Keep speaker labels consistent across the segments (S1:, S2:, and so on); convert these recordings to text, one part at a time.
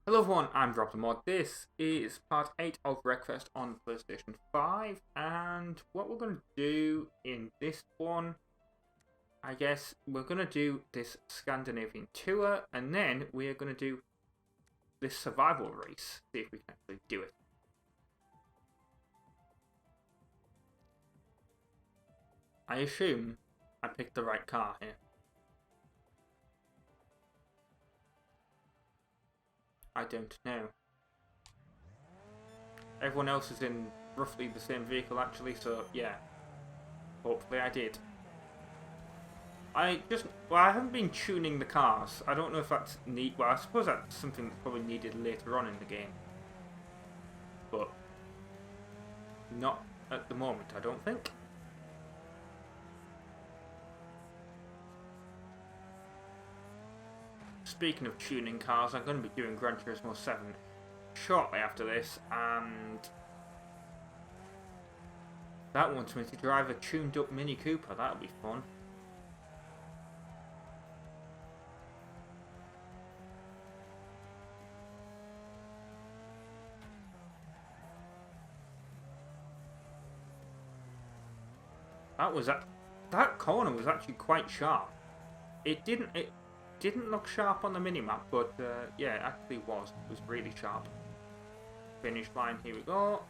S1: Hello everyone, I'm RobtheMod. This is part 8 of Wreckfest on PlayStation 5, and what we're going to do in this one, I guess we're going to do this Scandinavian tour, and then we are going to do this survival race, see if we can actually do it. I assume I picked the right car here. I don't know. Everyone else is in roughly the same vehicle actually, so yeah. Hopefully I did. I haven't been tuning the cars. I don't know if that's neat. Well, I suppose that's something that's probably needed later on in the game. But not at the moment, I don't think. Speaking of tuning cars, I'm going to be doing Gran Turismo 7 shortly after this, and that wants me to drive a tuned up Mini Cooper. That'll be fun. That corner was actually quite sharp. It didn't look sharp on the minimap, but yeah, it actually was. It was really sharp. Finish line, here we go.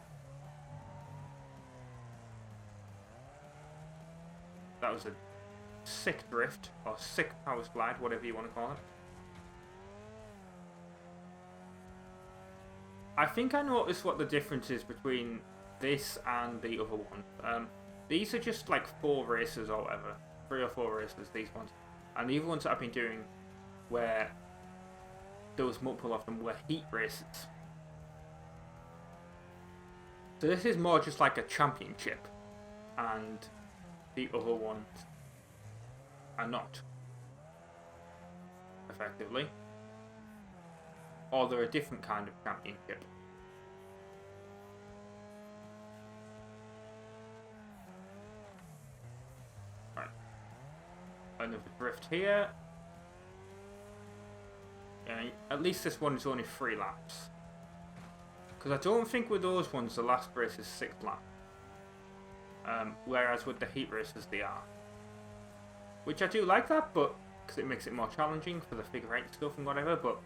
S1: That was a sick drift, or sick power slide, whatever you want to call it. I think I noticed what the difference is between this and the other one. These are just like 4 races or whatever. 3 or 4 races, these ones. And the other ones that I've been doing, where there was multiple of them, were heat races. So this is more just like a championship, and the other ones are not, effectively. Or they're a different kind of championship. Right. Another drift here. Yeah, at least this one is only 3 laps. Because I don't think with those ones the last race is 6 laps. Whereas with the heat races they are. Which I do like that, but because it makes it more challenging for the figure 8 stuff and whatever, but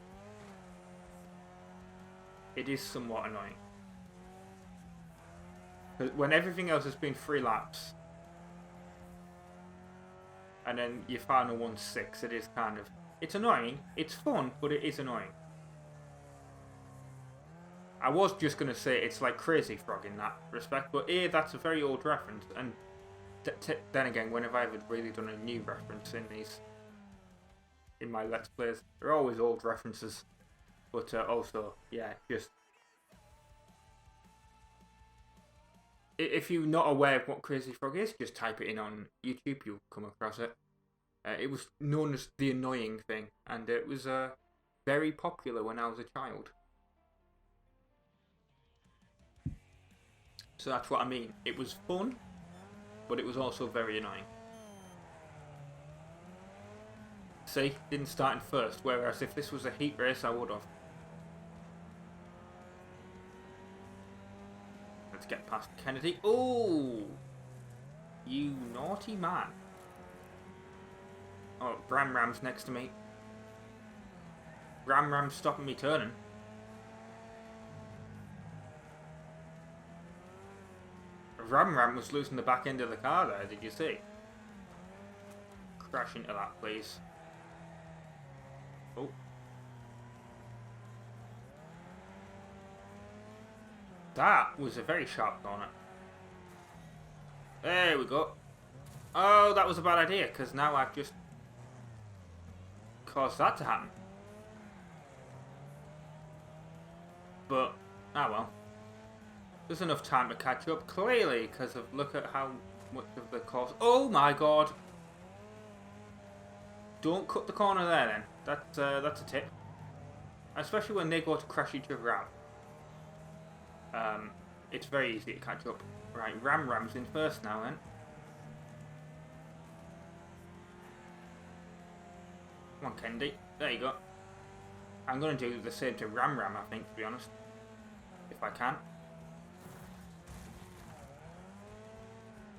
S1: it is somewhat annoying. Because when everything else has been 3 laps, and then your final one's 6, it is kind of... It's annoying, it's fun, but it is annoying. I was just going to say it's like Crazy Frog in that respect, but that's a very old reference, and then again, when have I ever really done a new reference in my Let's Plays? They're always old references, but also, yeah, just... If you're not aware of what Crazy Frog is, just type it in on YouTube, you'll come across it. It was known as the annoying thing, and it was very popular when I was a child. So that's what I mean. It was fun, but it was also very annoying. See, didn't start in first, whereas if this was a heat race, I would have. Let's get past Kennedy. Oh! You naughty man. Oh, Ram's next to me. Ram's stopping me turning. Ram was losing the back end of the car there, did you see? Crash into that, please. Oh. That was a very sharp corner. There we go. Oh, that was a bad idea, because now I've just caused that to happen. But, ah well. There's enough time to catch up, clearly, because of look at how much of the course... Oh my god! Don't cut the corner there then. That's a tip. Especially when they go to crash each other out. It's very easy to catch up. Right, Ram's in first now then. Come on, Kennedy. There you go. I'm going to do the same to Ram Ram, I think, to be honest. If I can.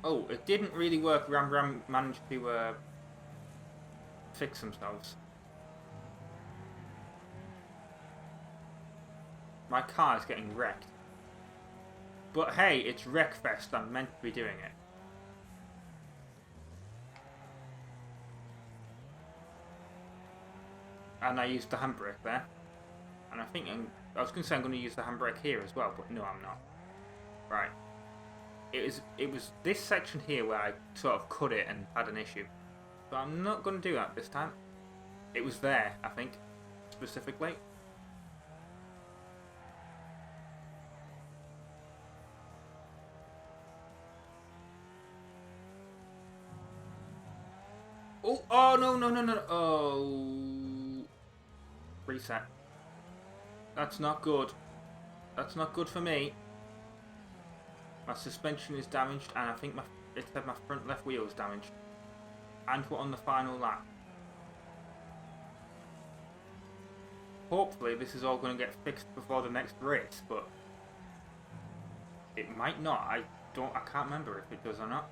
S1: Oh, it didn't really work. Ram Ram managed to fix themselves. My car is getting wrecked. But hey, it's Wreckfest. I'm meant to be doing it. And I used the handbrake there. And I think I was going to say I'm going to use the handbrake here as well, but no, I'm not. Right. It was this section here where I sort of cut it and had an issue. But I'm not going to do that this time. It was there, I think, specifically. Oh, no. Oh. Reset. That's not good. That's not good for me. My suspension is damaged, and I think it said my front left wheel is damaged. And we're on the final lap. Hopefully this is all going to get fixed before the next race, but it might not. I can't remember if it does or not.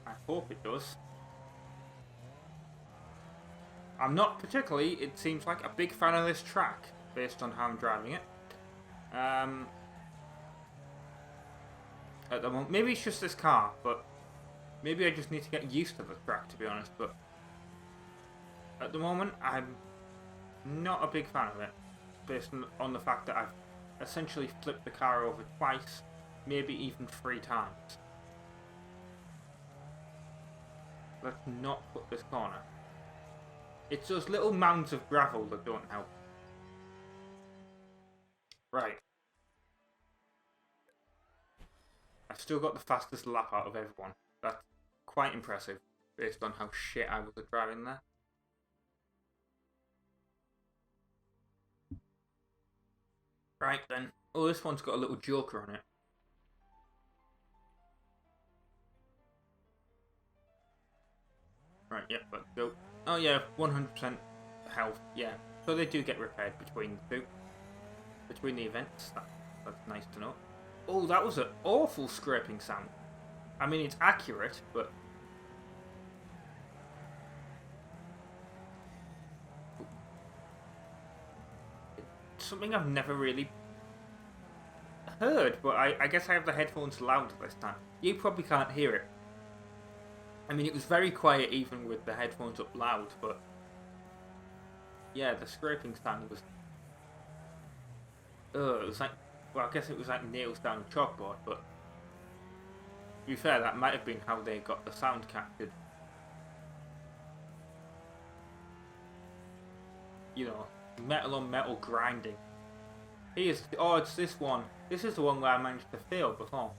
S1: I hope it does. I'm not particularly, it seems like, a big fan of this track, based on how I'm driving it. At the moment, maybe it's just this car, but maybe I just need to get used to the track, to be honest, but at the moment, I'm not a big fan of it, based on the fact that I've essentially flipped the car over twice, maybe even 3 times. Let's not put this corner. It's those little mounds of gravel that don't help. Right. I've still got the fastest lap out of everyone. That's quite impressive, based on how shit I was at driving there. Right then. Oh, this one's got a little joker on it. Right, yep, let's go. Oh yeah, 100% health, yeah. So they do get repaired between the two. Between the events. That's nice to know. Oh, that was an awful scraping sound. I mean, it's accurate, but... It's something I've never really heard, but I guess I have the headphones loud this time. You probably can't hear it. I mean, it was very quiet even with the headphones up loud, but... Yeah, the scraping sound was... it was like... Well, I guess it was like nails down a chalkboard, but... To be fair, that might have been how they got the sound captured. You know, metal on metal grinding. Here's... Oh, it's this one. This is the one where I managed to fail before.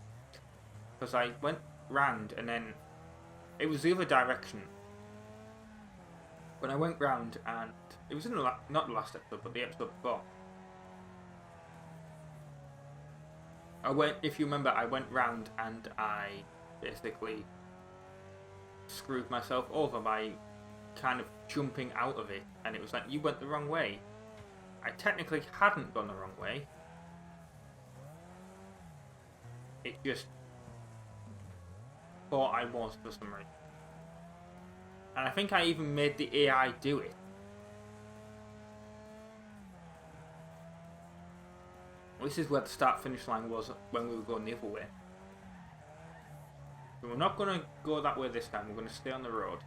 S1: Because I went round and then... It was the other direction. When I went round and... It was in the not the last episode, but the episode before. If you remember, I went round and I basically screwed myself over by kind of jumping out of it. And it was like, you went the wrong way. I technically hadn't gone the wrong way. It just... thought I was for some reason. And I think I even made the AI do it. This is where the start-finish line was when we were going the other way. But we're not going to go that way this time, we're going to stay on the road.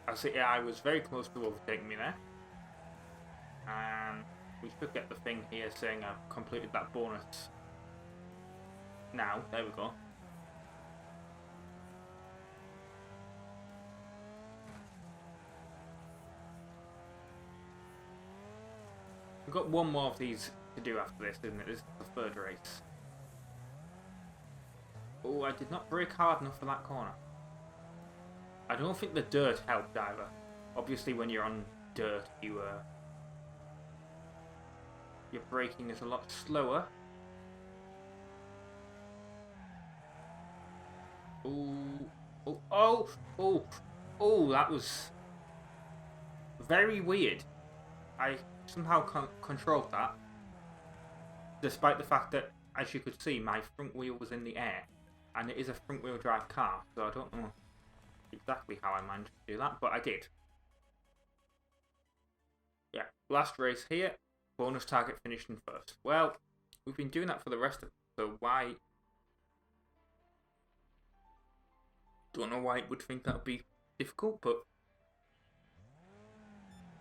S1: As the AI was very close to overtaking me there. And we should get the thing here saying I've completed that bonus. Now, there we go. We've got one more of these to do after this, isn't it? This is the 3rd race. Oh, I did not brake hard enough for that corner. I don't think the dirt helped either. Obviously when you're on dirt, your braking is a lot slower. Oh, oh, oh, oh, oh, that was very weird. I somehow controlled that, despite the fact that, as you could see, my front wheel was in the air. And it is a front wheel drive car, so I don't know exactly how I managed to do that, but I did. Yeah, last race here, bonus target finished in first. Well, we've been doing that for the rest of it, so why... Don't know why it would think that would be difficult, but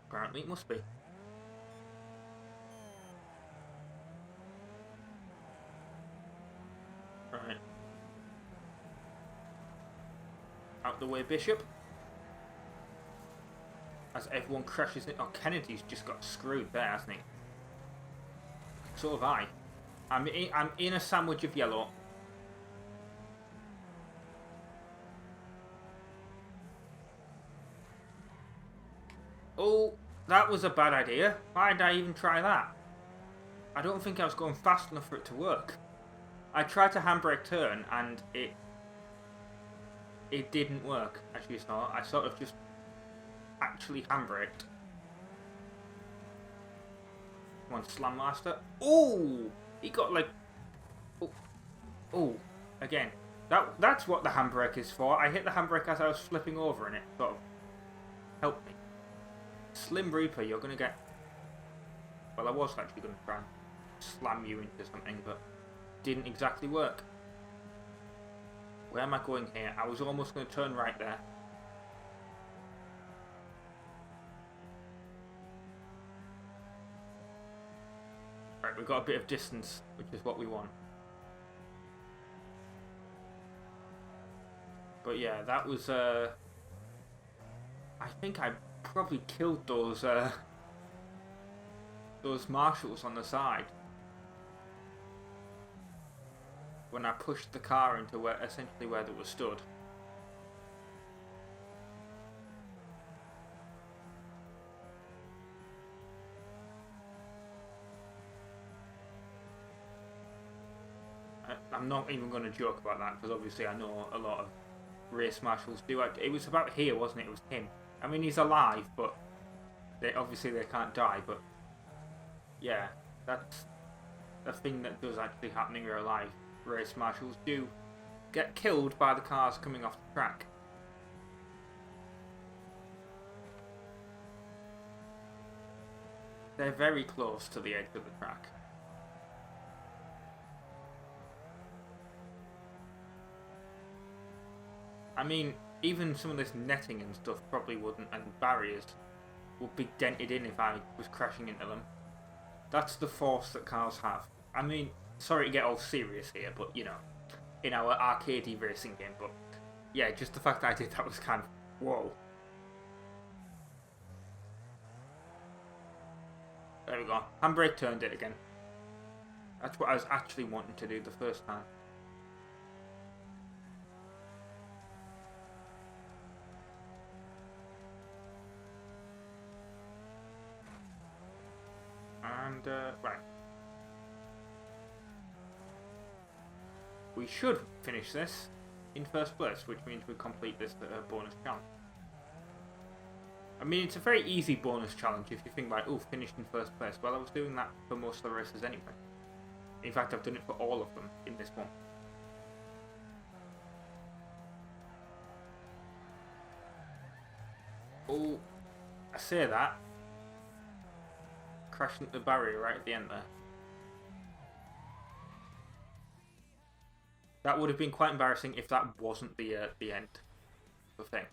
S1: apparently it must be. Right. Out the way, Bishop. As everyone crashes in. Oh, Kennedy's just got screwed there, hasn't he? So have I. I'm in a sandwich of yellow. Oh, that was a bad idea. Why did I even try that? I don't think I was going fast enough for it to work. I tried to handbrake turn and it didn't work, as you saw. I sort of just actually handbraked. Come on, Slam Master. Oh, he got like... Oh, again. That's what the handbrake is for. I hit the handbrake as I was flipping over and it sort of helped me. Slim Reaper, you're going to get... Well, I was actually going to try and slam you into something, but didn't exactly work. Where am I going here? I was almost going to turn right there. Right, we've got a bit of distance, which is what we want. But yeah, that was... I think I probably killed those marshals on the side when I pushed the car into essentially where they were stood. I'm not even going to joke about that because obviously I know a lot of race marshals do. It was about here, wasn't it? It was him. I mean, he's alive, but obviously they can't die. But yeah, that's a thing that does actually happen in real life. Race marshals do get killed by the cars coming off the track. They're very close to the edge of the track. I mean, even some of this netting and stuff probably wouldn't, and barriers would be dented in if I was crashing into them. That's the force that cars have. I mean, sorry to get all serious here, but you know, in our arcadey racing game, but yeah, just the fact that I did that was kind of, whoa. There we go. Handbrake turned it again. That's what I was actually wanting to do the first time. And, right. We should finish this in first place, which means we complete this bonus challenge. I mean, it's a very easy bonus challenge if you think like, oh, finished in first place. Well, I was doing that for most of the races anyway. In fact, I've done it for all of them in this one. Oh, I say that. Crashing the barrier right at the end there. That would have been quite embarrassing if that wasn't the end of the thing.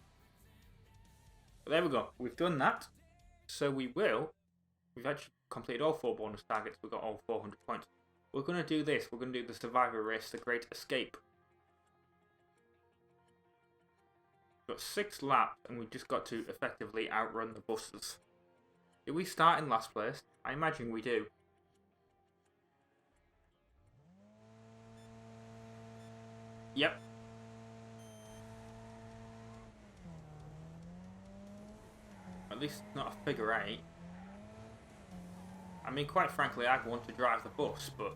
S1: But there we go. We've done that. So we've actually completed all 4 bonus targets. We've got all 400 points. We're going to do this. We're going to do the Survivor Race, the Great Escape. We've got 6 laps and we've just got to effectively outrun the buses. Do we start in last place? I imagine we do. Yep. At least it's not a figure 8. I mean, quite frankly, I'd want to drive the bus, but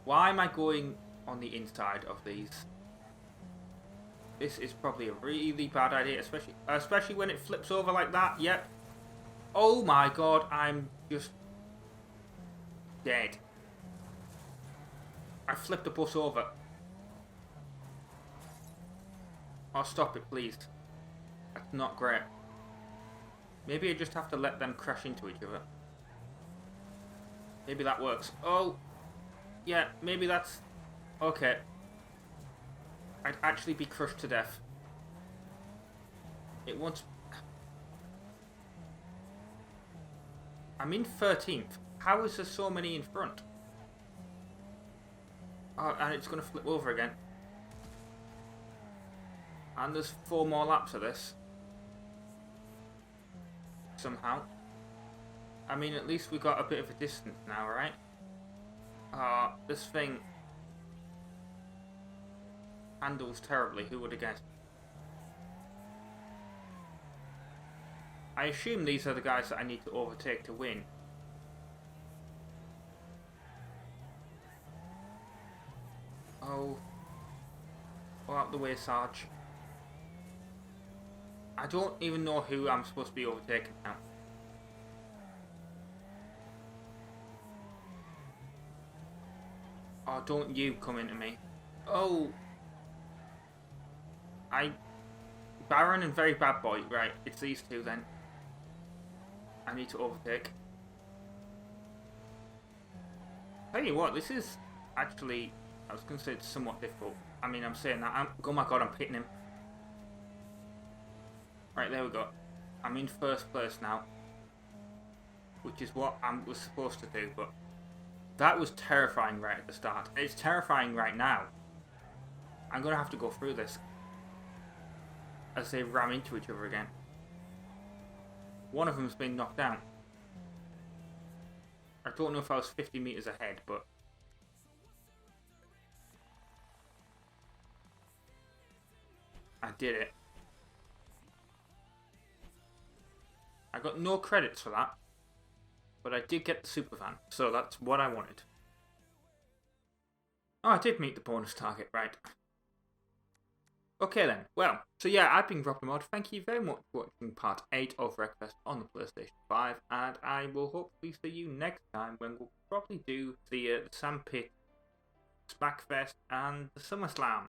S1: why am I going on the inside of these? This is probably a really bad idea, especially when it flips over like that. Yep. Oh my god, I'm just dead. I flipped the bus over. Oh, stop it, please. That's not great. Maybe I just have to let them crash into each other. Maybe that works. Oh, yeah, maybe that's... Okay. I'd actually be crushed to death. It wants... I'm in 13th. How is there so many in front? Oh, and it's going to flip over again. And there's 4 more laps of this. Somehow. I mean, at least we got a bit of a distance now, right? This thing handles terribly. Who would have guessed? I assume these are the guys that I need to overtake to win. Oh. Go out the way, Sarge. I don't even know who I'm supposed to be overtaking now. Oh, don't you come into me. Oh. Baron and Very Bad Boy. Right, it's these two then. I need to overtake. Tell you what, this is actually, I was going to say it's somewhat difficult. I mean, I'm saying that. Oh my god, I'm hitting him. Right, there we go. I'm in first place now. Which is what I was supposed to do, but that was terrifying right at the start. It's terrifying right now. I'm going to have to go through this as they ram into each other again. One of them's been knocked down. I don't know if I was 50 meters ahead, but I did it. I got no credits for that, but I did get the SUPERVAN, so that's what I wanted. Oh, I did meet the bonus target, right. Okay then, well, so yeah, I've been RobtheMod. Thank you very much for watching part 8 of Wreckfest on the PlayStation 5, and I will hopefully see you next time when we'll probably do the Sandpit, Smackfest, and the SummerSlam.